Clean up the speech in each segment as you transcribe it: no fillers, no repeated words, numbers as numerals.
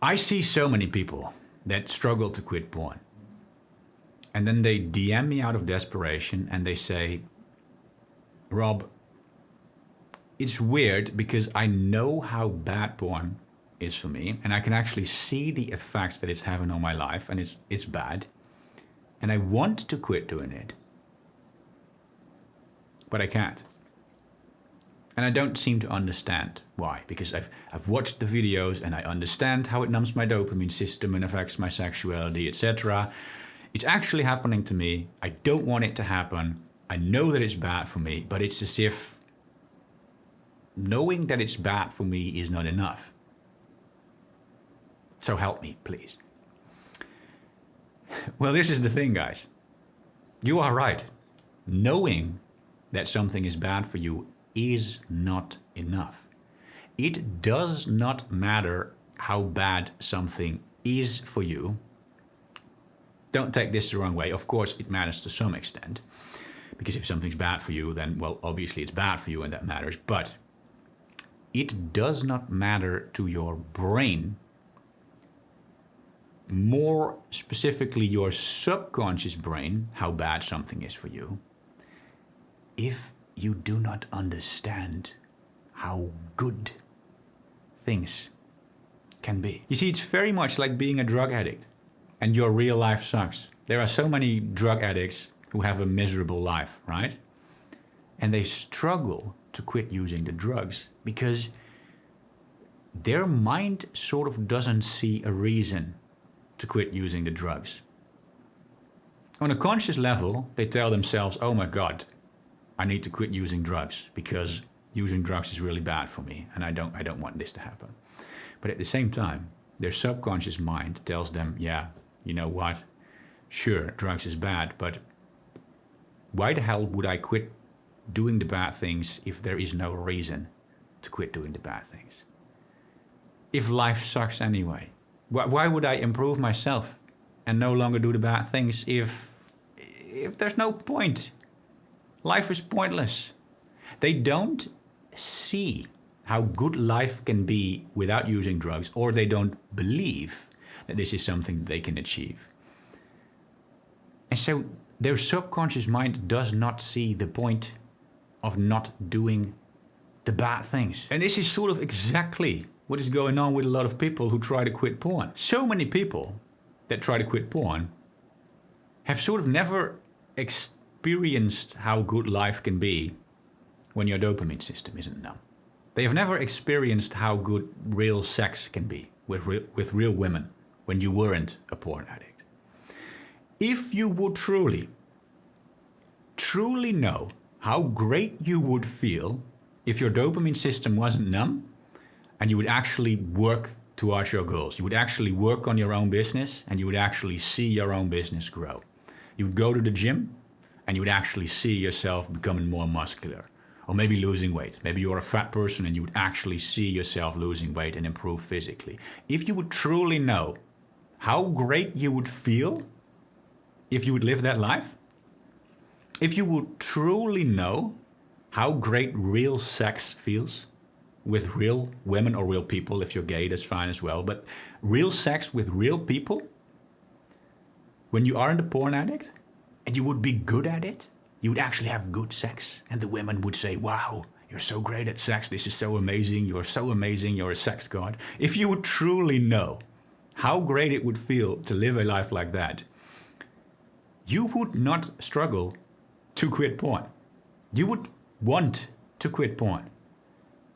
I see so many people that struggle to quit porn. And then they DM me out of desperation and they say, Rob, it's weird because I know how bad porn is for me and I can actually see the effects that it's having on my life, and it's bad. And I want to quit doing it, but I can't. And I don't seem to understand why, because I've watched the videos and I understand how it numbs my dopamine system and affects my sexuality, etc. It's actually happening to me. I don't want it to happen. I know that it's bad for me, but it's as if knowing that it's bad for me is not enough. So help me, please. Well, this is the thing, guys. You are right. Knowing that something is bad for you is not enough. It does not matter how bad something is for you. Don't take this the wrong way. Of course, it matters to some extent. Because if something's bad for you, then, well, obviously it's bad for you and that matters. But it does not matter to your brain, more specifically your subconscious brain, how bad something is for you, if you do not understand how good things can be. You see, it's very much like being a drug addict and your real life sucks. There are so many drug addicts who have a miserable life, right? And they struggle to quit using the drugs because their mind sort of doesn't see a reason to quit using the drugs. On a conscious level, they tell themselves, oh my God, I need to quit using drugs because using drugs is really bad for me and I don't want this to happen. But at the same time, their subconscious mind tells them, yeah, you know what? Sure, drugs is bad, but why the hell would I quit doing the bad things if there is no reason to quit doing the bad things? If life sucks anyway, why would I improve myself and no longer do the bad things if there's no point? Life is pointless. They don't see how good life can be without using drugs, or they don't believe that this is something they can achieve. And so their subconscious mind does not see the point of not doing the bad things. And this is sort of exactly what is going on with a lot of people who try to quit porn. So many people that try to quit porn have sort of never experienced how good life can be when your dopamine system isn't numb. They have never experienced how good real sex can be with real women when you weren't a porn addict. If you would truly know how great you would feel if your dopamine system wasn't numb and you would actually work towards your goals, you would actually work on your own business and you would actually see your own business grow. You would go to the gym and you would actually see yourself becoming more muscular, or maybe losing weight. Maybe you're a fat person and you would actually see yourself losing weight and improve physically. If you would truly know how great you would feel if you would live that life, if you would truly know how great real sex feels with real women or real people, if you're gay, that's fine as well, but real sex with real people, when you aren't a porn addict and you would be good at it, you would actually have good sex and the women would say, wow, you're so great at sex, this is so amazing, you're so amazing, you're a sex god. If you would truly know how great it would feel to live a life like that, you would not struggle to quit porn. You would want to quit porn.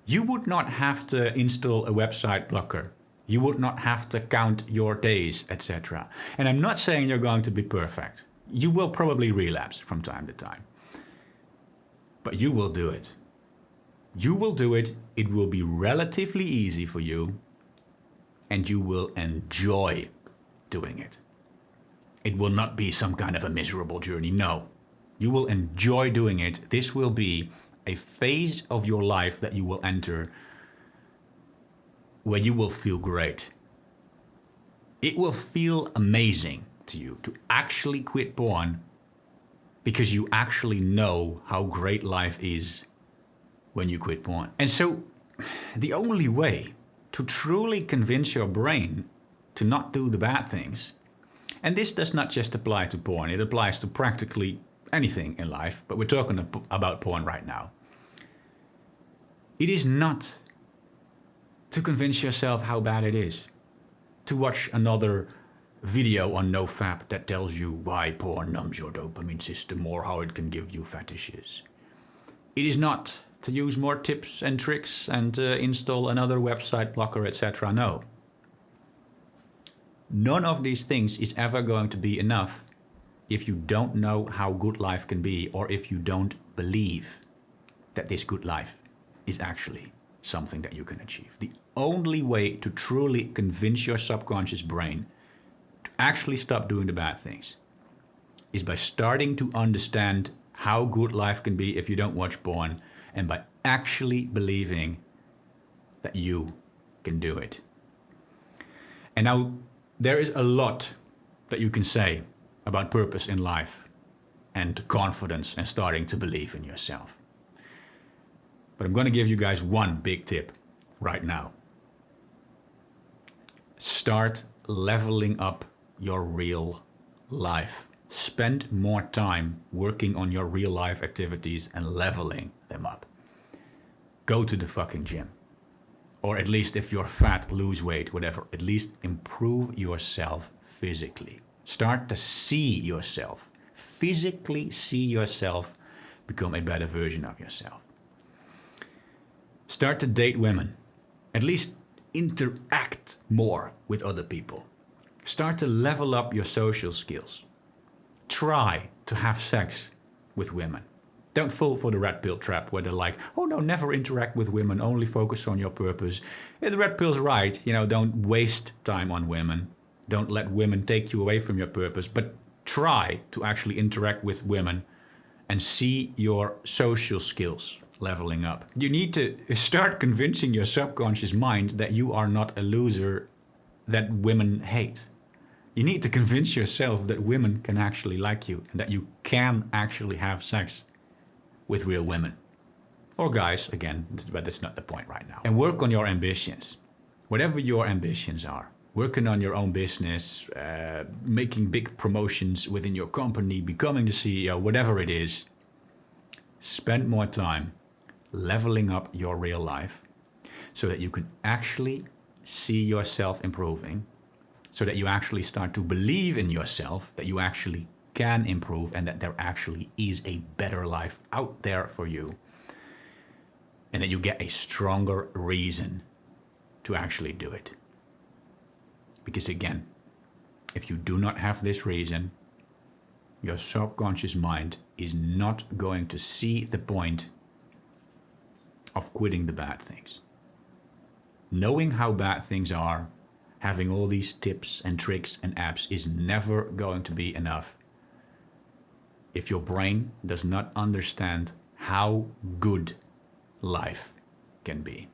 You would not have to install a website blocker. You would not have to count your days, etc. And I'm not saying you're going to be perfect. You will probably relapse from time to time. But you will do it. You will do it. It will be relatively easy for you. And you will enjoy doing it. It will not be some kind of a miserable journey. No. You will enjoy doing it. This will be a phase of your life that you will enter where you will feel great. It will feel amazing to you to actually quit porn because you actually know how great life is when you quit porn. And so the only way to truly convince your brain to not do the bad things, and this does not just apply to porn, it applies to practically anything in life, but we're talking about porn right now. It is not to convince yourself how bad it is, to watch another video on NoFap that tells you why porn numbs your dopamine system or how it can give you fetishes. It is not to use more tips and tricks and install another website blocker, etc. No. None of these things is ever going to be enough if you don't know how good life can be, or if you don't believe that this good life is actually something that you can achieve. The only way to truly convince your subconscious brain to actually stop doing the bad things is by starting to understand how good life can be if you don't watch porn, and by actually believing that you can do it. And now, there is a lot that you can say about purpose in life and confidence and starting to believe in yourself. But I'm going to give you guys one big tip right now. Start leveling up your real life. Spend more time working on your real life activities and leveling them up. Go to the fucking gym. Or at least if you're fat, lose weight, whatever. At least improve yourself physically. Start to see yourself. Physically see yourself become a better version of yourself. Start to date women. At least interact more with other people. Start to level up your social skills. Try to have sex with women. Don't fall for the red pill trap where they're like, oh no, never interact with women, only focus on your purpose. Yeah, the red pill's right, don't waste time on women. Don't let women take you away from your purpose, but try to actually interact with women and see your social skills leveling up. You need to start convincing your subconscious mind that you are not a loser that women hate. You need to convince yourself that women can actually like you and that you can actually have sex with real women. Or guys, again, but that's not the point right now. And work on your ambitions. Whatever your ambitions are. Working on your own business, making big promotions within your company, becoming the CEO, whatever it is. Spend more time leveling up your real life so that you can actually see yourself improving, so that you actually start to believe in yourself, that you actually can improve and that there actually is a better life out there for you, and that you get a stronger reason to actually do it. Because again, if you do not have this reason, your subconscious mind is not going to see the point of quitting the bad things. Knowing how bad things are, having all these tips and tricks and apps is never going to be enough if your brain does not understand how good life can be.